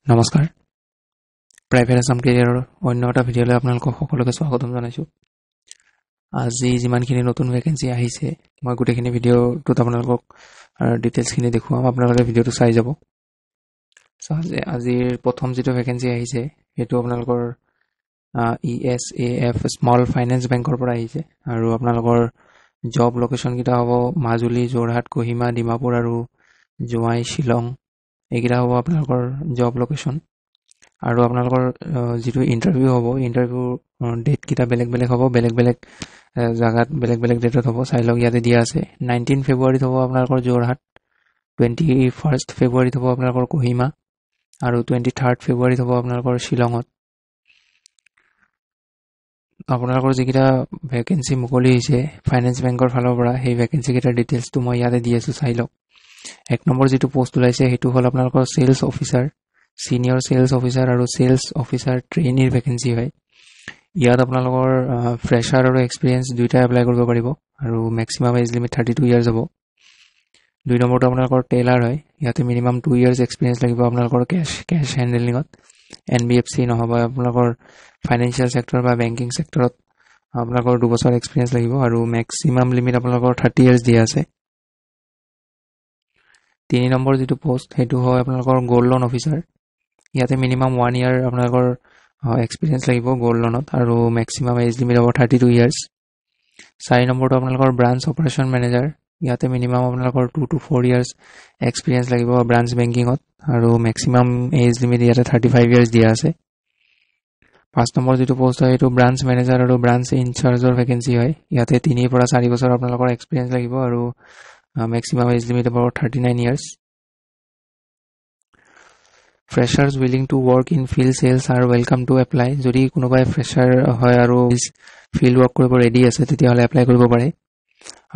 নমস্কাৰ প্ৰাইভেট আসাম কেৰিয়াৰৰ অন্য এটা ভিডিঅ'লৈ আপোনালোকক সকলোকে স্বাগতম জনাইছোঁ। আজি যিমানখিনি নতুন ভেকেঞ্চি আহিছে মই গোটেইখিনি ভিডিঅ'টোত আপোনালোকক ডিটেইলছখিনি দেখুৱাম, আপোনালোকে ভিডিঅ'টো চাই যাব। আজিৰ প্ৰথম যিটো ভেকেঞ্চি আহিছে সেইটো আপোনালোকৰ ESAF স্মল ফাইনেন্স বেংকৰ পৰা আহিছে আৰু আপোনালোকৰ জব লোকেশ্যনকেইটা হ'ব মাজুলী, যোৰহাট, কহিমা, ডিমাপুৰ আৰু জোৱাই, শ্বিলং। এইকেইটা হ'ব আপোনালোকৰ জব লোকেশ্যন। আৰু আপোনালোকৰ যিটো ইণ্টাৰভিউ হ'ব, ইণ্টাৰভিউ ডেটকেইটা বেলেগ বেলেগ হ'ব, বেলেগ বেলেগ জেগাত বেলেগ বেলেগ ডেটত হ'ব। চাই লওক, ইয়াতে দিয়া আছে। 19 ফেব্ৰুৱাৰীত হ'ব আপোনালোকৰ যোৰহাট, 21 ফেব্ৰুৱাৰীত হ'ব আপোনালোকৰ কহিমা আৰু 23 ফেব্ৰুৱাৰীত হ'ব আপোনালোকৰ শ্বিলঙত। আপোনালোকৰ যিকেইটা ভেকেঞ্চি মুকলি হৈছে ফাইনেন্স বেংকৰ ফালৰ পৰা, সেই ভেকেঞ্চিকেইটাৰ ডিটেইলছটো মই ইয়াতে দি আছোঁ, চাই লওক। 1 নম্বৰ যিটো পোষ্ট ওলাইছে সেইটো হ'ল আপোনালোকৰ sales officer, senior sales officer আৰু চেলছ অফিচাৰ ট্ৰেইনিৰ ভেকেঞ্চি হয়। ইয়াত আপোনালোকৰ ফ্ৰেছাৰ আৰু এক্সপিৰিয়েঞ্চ দুয়োটাই এপ্লাই কৰিব পাৰিব আৰু মেক্সিমাম এজ লিমিট 32 ইয়াৰ্ছ হ'ব। 2 নম্বৰটো আপোনালোকৰ টেইলাৰ হয়। ইয়াতে মিনিমাম 2 ইয়াৰ্ছ এক্সপিৰিয়েঞ্চ লাগিব আপোনালোকৰ কেছ হেণ্ডেলিঙত। NBFC নহ'বা আপোনালোকৰ ফাইনেন্সিয়েল ছেক্টৰ বা বেংকিং ছেক্টৰত আপোনালোকৰ 2 বছৰ এক্সপিৰিয়েঞ্চ লাগিব আৰু মেক্সিমাম লিমিট আপোনালোকৰ 30 ইয়াৰ্ছ দিয়া আছে। 3 নম্বৰ যিটো পোষ্ট সেইটো হয় আপোনালোকৰ গোল্ড লোন অফিচাৰ। ইয়াতে মিনিমাম 1 ইয়াৰ আপোনালোকৰ এক্সপিৰিয়েঞ্চ লাগিব গোল্ড লোনত আৰু মেক্সিমাম এজ লিমিট হ'ব 32 ইয়াৰ্ছ। 4 নম্বৰটো আপোনালোকৰ ব্ৰাঞ্চ অপাৰেশ্যন মেনেজাৰ। ইয়াতে মিনিমাম আপোনালোকৰ 2 to 4 ইয়াৰ্ছ এক্সপিৰিয়েঞ্চ লাগিব ব্ৰাঞ্চ বেংকিঙত আৰু মেক্সিমাম এজ লিমিট ইয়াতে 35 ইয়াৰ্ছ দিয়া আছে। 5 নম্বৰ যিটো পোষ্ট হয় এইটো ব্ৰাঞ্চ মেনেজাৰ আৰু ব্ৰাঞ্চ ইনচাৰ্জৰ ভেকেঞ্চি হয়। ইয়াতে 3 পৰা 4 বছৰ আপোনালোকৰ এক্সপিৰিয়েঞ্চ লাগিব আৰু মেক্সিমাম এজ লিমিট হ'ব 39 years. Freshers willing to work in field sales আৰু ৱেলকাম টু এপ্লাই। যদি কোনোবাই ফ্ৰেছাৰ হয় আৰু ফিল্ড ৱৰ্ক কৰিব ৰেডি আছে তেতিয়াহ'লে এপ্লাই কৰিব পাৰে।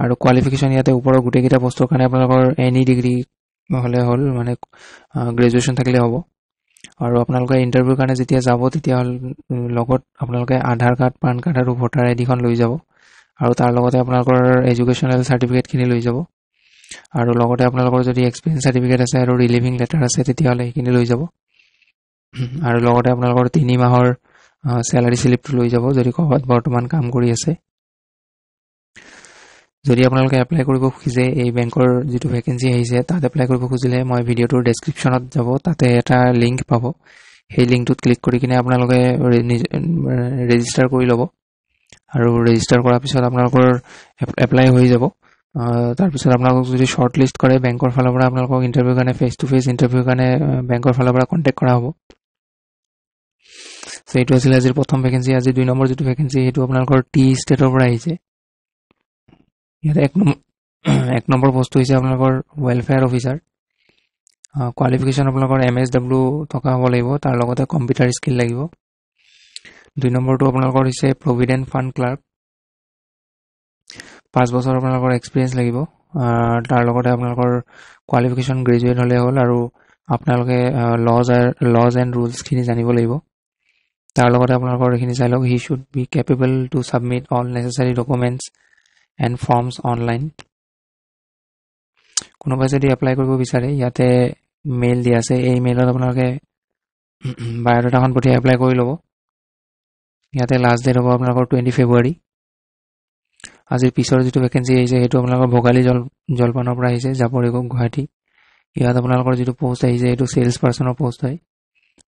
আৰু কোৱালিফিকেশ্যন ইয়াতে ওপৰৰ গোটেইকেইটা পোষ্টৰ কাৰণে আপোনালোকৰ এনি ডিগ্ৰী হ'লে হ'ল, মানে গ্ৰেজুৱেশ্যন থাকিলে হ'ব। আৰু আপোনালোকে ইণ্টাৰভিউৰ কাৰণে যেতিয়া যাব তেতিয়াহ'লে লগত আপোনালোকে আধাৰ কাৰ্ড, পান কাৰ্ড আৰু ভোটাৰ আইডিখন লৈ যাব আৰু তাৰ লগতে আপোনালোকৰ এডুকেশ্যনেল চাৰ্টিফিকেটখিনি লৈ যাব। আৰু লগতে আপোনালোকৰ যদি এক্সপিৰিয়েঞ্চ চাৰ্টিফিকেট আছে আৰু ৰিলিভিং লেটাৰ আছে তেতিয়াহ'লে সেইখিনি লৈ যাব। আৰু লগতে আপোনালোকৰ 3 মাহৰ চেলাৰী স্লিপটো লৈ যাব যদি ক'ৰবাত বৰ্তমান কাম কৰি আছে। যদি আপোনালোকে এপ্লাই কৰিব খুজিছে এই বেংকৰ যিটো ভেকেঞ্চি আহিছে তাত এপ্লাই কৰিব খুজিলে মই ভিডিঅ'টোৰ ডেছক্ৰিপশ্যনত যাব, তাতে এটা লিংক পাব। সেই লিংকটোত ক্লিক কৰি কিনে আপোনালোকে ৰেজিষ্টাৰ কৰি ল'ব আৰু ৰেজিষ্টাৰ কৰাৰ পিছত আপোনালোকৰ এপ্লাই হৈ যাব। তাৰপিছত আপোনালোকক যদি শ্বৰ্ট লিষ্ট কৰে বেংকৰ ফালৰ পৰা আপোনালোকক ইণ্টাৰভিউৰ কাৰণে ফেচ টু ফেচ ইণ্টাৰভিউৰ কাৰণে বেংকৰ ফালৰ পৰা কণ্টেক্ট কৰা হ'ব। চ' এইটো আছিলে আজিৰ প্ৰথম ভেকেঞ্চি। আজি 2 নম্বৰ যিটো ভেকেঞ্চি সেইটো আপোনালোকৰ টি ষ্টেটৰ পৰা আহিছে। ইয়াতে 1 নম্বৰ পোষ্টটো হৈছে আপোনালোকৰ ৱেলফেয়াৰ অফিচাৰ। কোৱালিফিকেশ্যন আপোনালোকৰ MSW থকা হ'ব লাগিব, তাৰ লগতে কম্পিউটাৰ স্কিল লাগিব। 2 নম্বৰটো আপোনালোকৰ হৈছে প্ৰভিডেণ্ট ফাণ্ড ক্লাৰ্ক। 5 বছৰ আপোনালোকৰ এক্সপিৰিয়েঞ্চ লাগিব। তাৰ লগতে আপোনালোকৰ কোৱালিফিকেশ্যন গ্ৰেজুৱেট হ'লে হ'ল আৰু আপোনালোকে লজ এণ্ড ৰুলছখিনি জানিব লাগিব। তাৰ লগতে আপোনালোকৰ এইখিনি চাই লওক, he should be capable two submit all necessary documents and forms online. কোনোবাই যদি এপ্লাই কৰিব বিচাৰে ইয়াতে মেইল দিয়া আছে, এই মেইলত আপোনালোকে বায়'ডাটাখন পঠিয়াই এপ্লাই কৰি ল'ব। ইয়াতে লাষ্ট ডেট হ'ব আপোনালোকৰ 20 ফেব্ৰুৱাৰী। আজিৰ পিছৰ যিটো ভেকেঞ্চি আহিছে সেইটো আপোনালোকৰ ভোগালী জলপানৰ পৰা আহিছে, জাপৰিগো, গুৱাহাটী। ইয়াত আপোনালোকৰ যিটো পোষ্ট আহিছে সেইটো চেলছ পাৰ্চনৰ পোষ্ট হয়।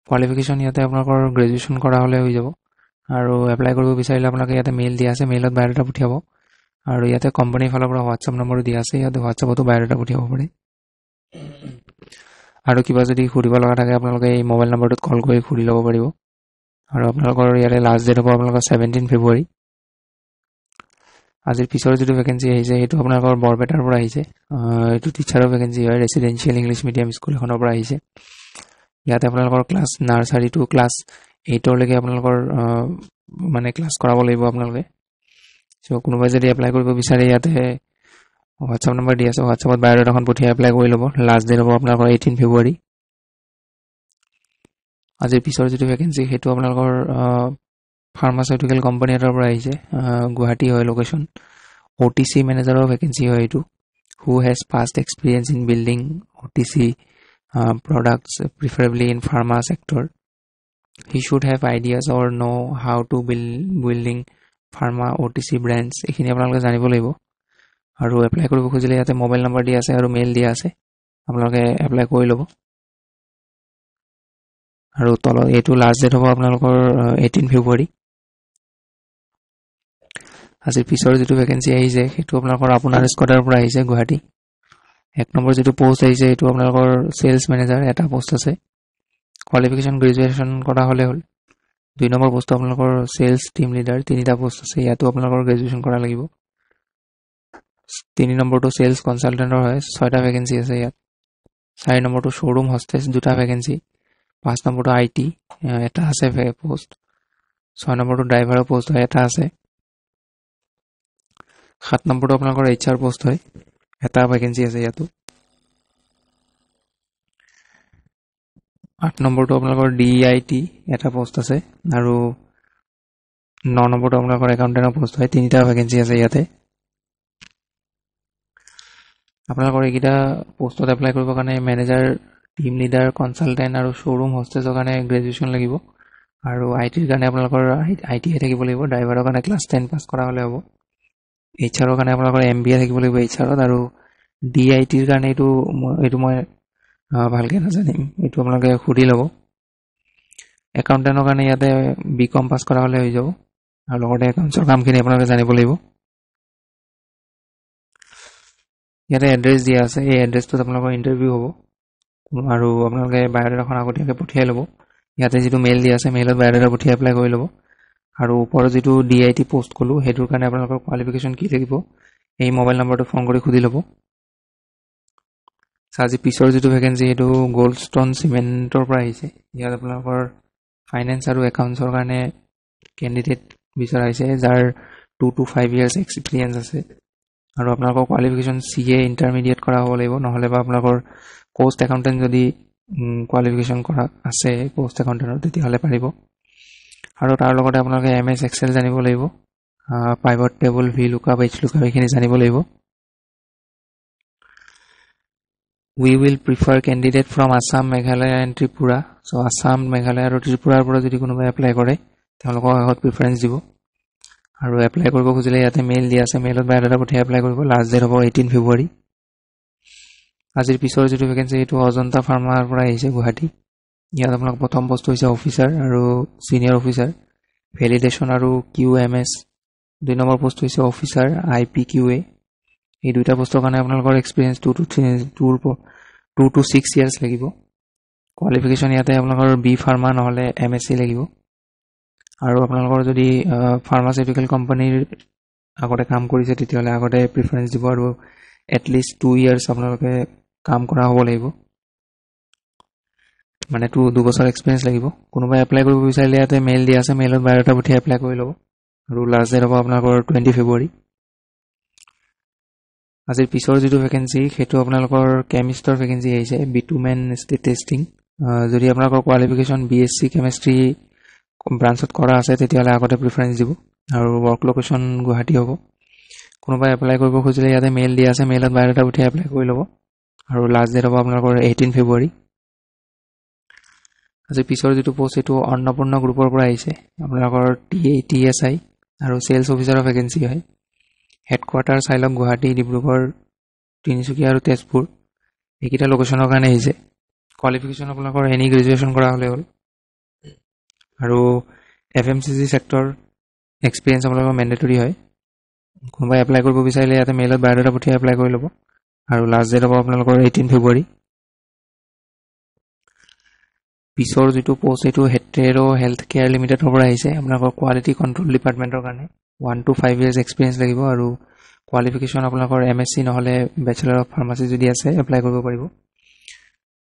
কোৱালিফিকেশ্যন ইয়াতে আপোনালোকৰ গ্ৰেজুৱেশ্যন কৰা হ'লে হৈ যাব আৰু এপ্লাই কৰিব বিচাৰিলে আপোনালোকে ইয়াতে মেইল দিয়া আছে, মেইলত বায়'ডাটা পঠিয়াব। আৰু ইয়াতে কোম্পানীৰ ফালৰ পৰা হোৱাটছআপ নম্বৰো দিয়া আছে, ইয়াতে হোৱাটছআপতো বায়'ডাটা পঠিয়াব পাৰে। আৰু কিবা যদি সুধিব লগা থাকে আপোনালোকে এই মোবাইল নম্বৰটোত কল কৰি সুধি ল'ব পাৰিব। আৰু আপোনালোকৰ ইয়াতে লাষ্ট ডেট হ'ব আপোনালোকৰ 17 ফেব্ৰুৱাৰী। আজিৰ পিছৰ যিটো ভেকেঞ্চি আহিছে সেইটো আপোনালোকৰ বৰপেটাৰ পৰা আহিছে। এইটো টিচাৰৰ ভেকেঞ্চি হয়, ৰেচিডেঞ্চিয়েল ইংলিছ মিডিয়াম স্কুল এখনৰ পৰা আহিছে। ইয়াতে আপোনালোকৰ ক্লাছ নাৰ্চাৰী টু ক্লাছ 8লৈকে আপোনালোকৰ মানে ক্লাছ কৰাব লাগিব আপোনালোকে। চ' কোনোবাই যদি এপ্লাই কৰিব বিচাৰে ইয়াতে হোৱাটছআপ নম্বৰ দি আছে, হোৱাটছআপত বায়'ডাটাখন পঠিয়াই এপ্লাই কৰি ল'ব। লাষ্ট ডেট হ'ব আপোনালোকৰ 18 ফেব্ৰুৱাৰী। আজিৰ পিছৰ যিটো ভেকেঞ্চি সেইটো আপোনালোকৰ ফাৰ্মাচিউটিকেল কোম্পানী এটাৰ পৰা আহিছে, গুৱাহাটী হয় লোকেশ্যন। OTC মেনেজাৰৰ ভেকেঞ্চি হয় এইটো। Who has past experience in building OTC products, preferably in pharma sector. He should have ideas or know how to building pharma OTC brands. এইখিনি আপোনালোকে জানিব লাগিব আৰু এপ্লাই কৰিব খুজিলে ইয়াতে মোবাইল নম্বৰ দিয়া আছে আৰু মেইল দিয়া আছে, আপোনালোকে এপ্লাই কৰি ল'ব। আৰু তলত এইটো লাষ্ট ডেট হ'ব আপোনালোকৰ 18 ফেব্ৰুৱাৰী। আজিৰ পিছৰ যিটো ভেকেঞ্চি আহিছে সেইটো আপোনালোকৰ আপোনাৰ স্কোৱাডৰ পৰা আহিছে গুৱাহাটী। 1 নম্বৰ যিটো পোষ্ট আহিছে এইটো আপোনালোকৰ সেলস মেনেজাৰ এটা পোষ্ট আছে, কোৱালিফিকেশ্যন গ্ৰেজুৱেশ্যন কৰা হ'লে হ'ল। 2 নম্বৰ পোষ্ট আপোনালোকৰ সেলস টিম লিডাৰ, 3টা পোষ্ট আছে, ইয়াতো আপোনালোকৰ গ্ৰেজুৱেশ্যন কৰা লাগিব। 3 নম্বৰটো সেলস কনসালটেন্টৰ হয়, 6টা ভেকেঞ্চি আছে ইয়াত। 4 নম্বৰটো শ্বৰুম হোষ্টেছ, 2টা ভেকেঞ্চি। 5 নম্বৰটো IT এটা আছে পোষ্ট। 6 নম্বৰটো ড্ৰাইভাৰৰ পোষ্ট হয়, এটা আছে। 7 নম্বৰটো আপোনালোকৰ HR পোষ্ট হয়, এটা ভেকেঞ্চি আছে ইয়াতো। 8 নম্বৰটো আপোনালোকৰ DIT এটা পোষ্ট আছে আৰু 9 নম্বৰটো আপোনালোকৰ একাউণ্টেন্টৰ পোষ্ট হয়, 3টা ভেকেঞ্চি আছে ইয়াতে। আপোনালোকৰ এইকেইটা পোষ্টত এপ্লাই কৰিবৰ কাৰণে মেনেজাৰ, টিম লিডাৰ, কনসালটেন্ট আৰু শ্বৰুম হোষ্টেছৰ কাৰণে গ্ৰেজুৱেশ্যন লাগিব আৰু ITৰ কাৰণে আপোনালোকৰ ITI থাকিব লাগিব। ড্ৰাইভাৰৰ কাৰণে ক্লাছ 10 পাছ কৰা হ'লে হ'ব। HRৰ কাৰণে আপোনালোকৰ MBA থাকিব লাগিব HRত, আৰু DITৰ কাৰণে এইটো মই ভালকৈ নাজানিম, এইটো আপোনালোকে সুধি ল'ব। একাউণ্টেন্টৰ কাৰণে ইয়াতে BCom পাছ কৰা হ'লে হৈ যাব আৰু লগতে একাউণ্টছৰ কামখিনি আপোনালোকে জানিব লাগিব। ইয়াতে এড্ৰেছ দিয়া আছে, এই এড্ৰেছটোত আপোনালোকৰ ইণ্টাৰভিউ হ'ব আৰু আপোনালোকে বায়'ডাটাখন আগতীয়াকৈ পঠিয়াই ল'ব। ইয়াতে যিটো মেইল দিয়া আছে মেইলত বায়'ডাটা পঠিয়াই এপ্লাই কৰি ল'ব। আৰু ওপৰত যিটো DIT পোষ্ট ক'লোঁ সেইটোৰ কাৰণে আপোনালোকৰ কোৱালিফিকেশ্যন কি লাগিব এই মোবাইল নম্বৰটো ফোন কৰি সুধি ল'ব। আজি পিছৰ যিটো ভেকেঞ্চি সেইটো গোল্ডষ্টন চিমেণ্টৰ পৰা আহিছে। ইয়াত আপোনালোকৰ ফাইনেন্স আৰু একাউণ্টছৰ কাৰণে কেণ্ডিডেট বিচৰা হৈছে যাৰ 2 to 5 years এক্সপিৰিয়েঞ্চ আছে আৰু আপোনালোকৰ কোৱালিফিকেশ্যন CA ইণ্টাৰমিডিয়েট কৰা হ'ব লাগিব, নহ'লে বা আপোনালোকৰ পোষ্ট একাউণ্টেণ্ট যদি কোৱালিফিকেশ্যন কৰা আছে পোষ্ট একাউণ্টেণ্টৰ তেতিয়াহ'লে পাৰিব। আৰু তাৰ লগতে আপোনালোকে MS Excel জানিব লাগিব, পাইভট টেবল, VLOOKUP, HLOOKUP এইখিনি জানিব লাগিব। We will prefer candidate from Assam, Meghalaya and Tripura. So Assam, Meghalaya আৰু ত্ৰিপুৰাৰ পৰা যদি কোনোবাই এপ্লাই কৰে তেওঁলোকক আগত প্ৰিফাৰেঞ্চ দিব। আৰু এপ্লাই কৰিব খুজিলে ইয়াতে মেইল দিয়া আছে, মেইলত বায়'ডাটা পঠিয়াই এপ্লাই কৰিব। লাষ্ট ডেট হ'ব 18 ফেব্ৰুৱাৰী। আজিৰ পিছৰ যিটো ভেকেঞ্চি এইটো অজন্তা ফাৰ্মাৰ পৰা আহিছে গুৱাহাটী। ইয়াত আপোনালোক প্ৰথম পোষ্ট হৈছে অফিচাৰ আৰু ছিনিয়ৰ অফিচাৰ ভেলিডেশ্যন আৰু QMS। 2 নম্বৰ পোষ্ট হৈছে অফিচাৰ IPQA। এই 2টা পোষ্টৰ কাৰণে আপোনালোকৰ এক্সপিৰিয়েঞ্চ 2 to 6 years লাগিব। কোৱালিফিকেশ্যন ইয়াতে আপোনালোকৰ B ফাৰ্মা নহ'লে MSc লাগিব। আৰু আপোনালোকৰ যদি ফাৰ্মাচিউটিকেল কোম্পানীৰ আগতে কাম কৰিছে তেতিয়াহ'লে আগতে প্ৰিফাৰেঞ্চ দিব আৰু এটলিষ্ট 2 years আপোনালোকে কাম কৰা হ'ব লাগিব, মানে 2 বছৰ এক্সপিৰিয়েঞ্চ লাগিব। কোনোবাই এপ্লাই কৰিব বিচাৰিলে ইয়াতে মেইল দিয়া আছে, মেইলত বায়'ডাটা পঠিয়াই এপ্লাই কৰি ল'ব আৰু লাষ্ট ডেট হ'ব আপোনালোকৰ 20 ফেব্ৰুৱাৰী। আজিৰ পিছৰ যিটো ভেকেঞ্চি সেইটো আপোনালোকৰ কেমিষ্টৰ ভেকেঞ্চি আহিছে, বিটুমেন ষ্টেট টেষ্টিং। যদি আপোনালোকৰ কোৱালিফিকেশ্যন BSc কেমেষ্ট্ৰি ব্ৰাঞ্চত কৰা আছে তেতিয়াহ'লে আগতে প্ৰিফাৰেঞ্চ দিব আৰু ৱৰ্ক লোকেশ্যন গুৱাহাটী হ'ব। কোনোবাই এপ্লাই কৰিব খুজিলে ইয়াতে মেইল দিয়া আছে, মেইলত বায়'ডাটা পঠিয়াই এপ্লাই কৰি ল'ব আৰু লাষ্ট ডেট হ'ব আপোনালোকৰ 18 ফেব্ৰুৱাৰী। আজি পিছৰ যিটো পোষ্ট সেইটো অন্নপূৰ্ণ গ্ৰুপৰ পৰা আহিছে, আপোনালোকৰ TSI আৰু চেলছ অফিচাৰৰ ভেকেঞ্চি হয়। হেডকোৱাৰ্টাৰ চাইলক গুৱাহাটী, ডিব্ৰুগড়, তিনিচুকীয়া আৰু তেজপুৰ এইকেইটা লোকেশ্যনৰ কাৰণে আহিছে। কোৱালিফিকেশ্যন আপোনালোকৰ এনি গ্ৰেজুৱেশ্যন কৰা হ'লে হ'ল আৰু FMCG ছেক্টৰ এক্সপিৰিয়েঞ্চ আপোনালোকৰ মেণ্ডেটৰী হয়। কোনোবাই এপ্লাই কৰিব বিচাৰিলে ইয়াতে মেইলত বায়'ডাটা পঠিয়াই এপ্লাই কৰি ল'ব আৰু লাষ্ট ডেট হ'ব আপোনালোকৰ 18 ফেব্ৰুৱাৰী। পিছৰ যিটো পোষ্ট এইটো হেটেৰো হেল্থ কেয়াৰ লিমিটেডৰ পৰা আহিছে, আপোনালোকৰ কোৱালিটি কণ্ট্ৰল ডিপাৰ্টমেণ্টৰ কাৰণে 1 to 5 years এক্সপিৰিয়েঞ্চ লাগিব আৰু কোৱালিফিকেশ্যন আপোনালোকৰ MSc নহ'লে বেচেলৰ অফ ফাৰ্মাচী যদি আছে এপ্লাই কৰিব পাৰিব।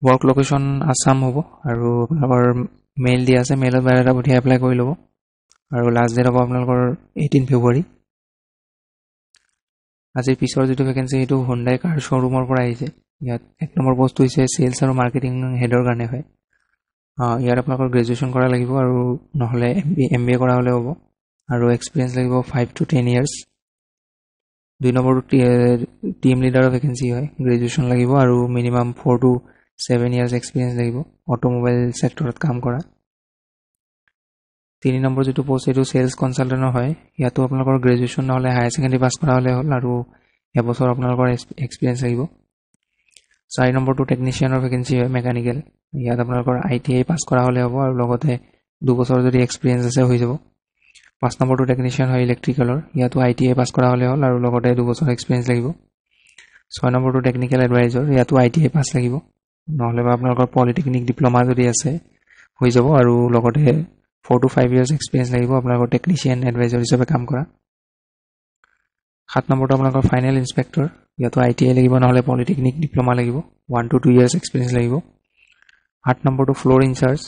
ৱৰ্ক লোকেশ্যন আছাম হ'ব আৰু আপোনালোকৰ মেইল দিয়া আছে, মেইলত বায়'ডাটা পঠিয়াই এপ্লাই কৰি ল'ব আৰু লাষ্ট ডেট হ'ব আপোনালোকৰ 18 ফেব্ৰুৱাৰী। আজিৰ পিছৰ যিটো ভেকেঞ্চি সেইটো হুণ্ডাই কাৰ শ্ব'ৰুমৰ পৰা আহিছে। ইয়াত 1 নম্বৰ পোষ্ট হৈছে চেলছ আৰু মাৰ্কেটিং হেডৰ কাৰণে হয়। ইয়াত আপোনালোকৰ গ্ৰেজুৱেশ্যন কৰা লাগিব আৰু নহ'লে MBA কৰা হ'লে হ'ব আৰু এক্সপিৰিয়েঞ্চ লাগিব 5 to 10 years। 2 নম্বৰটো টিম লিডাৰৰ ভেকেঞ্চি হয়, গ্ৰেজুৱেশ্যন লাগিব আৰু মিনিমাম 4 to 7 ইয়াৰ্ছ এক্সপিৰিয়েঞ্চ লাগিব অটোমোবাইল ছেক্টৰত কাম কৰা 3 নম্বৰ যেটো পোষ্ট এটো সেলস কনসালটেন্টৰ হয় ইয়াতো আপোনালোকৰ গ্ৰেজুৱেচন নহলে হায়াৰ সেকেন্ডাৰী পাছ কৰা হলে হ'ল আৰু এবছৰ আপোনালোকৰ এক্সপিৰিয়েঞ্চ লাগিব 4 নম্বৰটো টেকনিশিয়ানৰ ভেকেন্সি হয় মেকানিক্যাল ইয়াত আপোনালোকৰ আইটিআই পাছ কৰা হলে হ'ব আৰু লগতে 2 বছৰ যদি এক্সপিৰিয়েঞ্চ আছে হৈ যাব 5 নম্বৰটো টেকনিশিয়ান হয় ইলেক্ট্ৰিকেলৰ ইয়াতো আইটিআই পাছ কৰা হলে হ'ল আৰু লগতে 2 বছৰ এক্সপিৰিয়েঞ্চ লাগিব 6 নম্বৰটো টেকনিক্যাল এডভাইজৰ ইয়াতো আইটিআই পাছ লাগিব নহলে বা আপোনালোকৰ পলিটেকনিক ডিপ্লোমা যদি আছে হৈ যাব আৰু লগতে 4 to 5 years experience লাগিব আপোনালোকৰ টেকনিশিয়ান এডভাইজৰ হিচাপে কাম কৰা 7 নম্বৰটো আপোনালোকৰ ফাইনেল ইন্সপেক্টৰ ইয়াতো আইটিআই লাগিব নহলে পলিটেকনিক ডিপ্লোমা লাগিব 1 to 2 years experience লাগিব 8 নম্বৰটো ফ্লোৰ ইনচাৰ্জ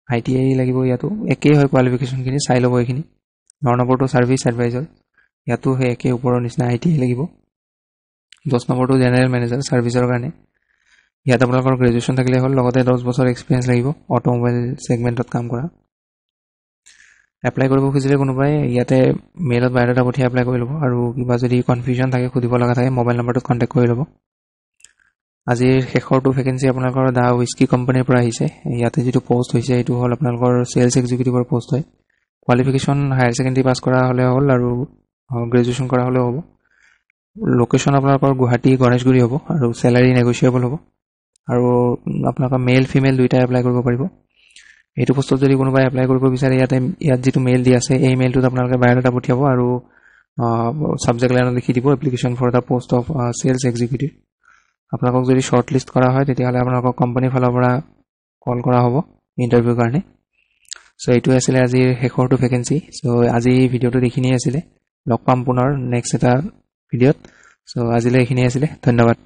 আইটিআই লাগিব ইয়াতো একেই হয় কোৱালিফিকেশন খিনি চাই লব এইখিনি 9 নম্বৰটো সাৰ্ভিস এডভাইজৰ ইয়াতো হে একে ওপৰৰ নিচিনা আইটিআই লাগিব 10 নম্বৰটো জেনাৰেল মেনেজাৰ সাৰ্ভিসৰ কাৰণে ইয়াত আপোনালোকৰ গ্ৰেজুৱেচন থাকিলে হ'ল লগতে 10 বছৰ এক্সপিৰিয়েঞ্চ লাগিব অটোমোবাইল সেগমেন্টত কাম কৰা এপ্লাই কৰিব খুজিলে কোনোবাই ইয়াতে মেইলত বায়োডাটা পঠিয়াই এপ্লাই কৰি ল'ব আৰু কিবা যদি কনফিউজন থাকে খুদিব লগা থাকে মোবাইল নম্বৰটোত কন্টাক্ট কৰি ল'ব আজিৰ শেষৰটো ভেকেন্সি আপোনালোকৰ দা হুইস্কি কোম্পানীৰ পৰা আহিছে ইয়াতে যেটো পোষ্ট হৈছে এটো হ'ল আপোনালোকৰ সেলস এক্সিকিউটিভৰ পোষ্ট হয় কোৱালিফিকেশন হায়াৰ সেকেন্ডাৰী পাছ কৰা হলে হ'ল আৰু গ্ৰেজুৱেচন কৰা হলে হ'ব লোকেশন আপোনালোকৰ গুৱাহাটী গণেশগুৰি হ'ব আৰু স্যালাৰি নেগোশিয়েবল হ'ব আৰু আপোনালোকৰ মেল ফিমেল দুইটা এপ্লাই কৰিব পাৰিব এইটো পোষ্টত যদি কোনোবাই এপ্লাই কৰিব বিচাৰে ইয়াত যেটো মেইল দি আছে এই মেইলটোত আপোনালোকে বায়োডাটা পঠিয়াব আৰু সাবজেক্ট লাইনত লিখি দিব application for the post of sales executive আপোনালোকক যদি শৰ্ট লিষ্ট কৰা হয় তেতিয়াহলে আপোনালোকক কোম্পানীৰ ফালৰ পৰা কল কৰা হ'ব ইন্টাৰভিউৰ কাৰণে সো এইটো আছিল আজিৰ শেষৰটো ভেকেন্সি সো আজি ভিডিওটো দেখিনি আছিল লগ পাম পুনৰ নেক্সট এটা ভিডিওত সো আজিলৈ এইখিনি আছিল ধন্যবাদ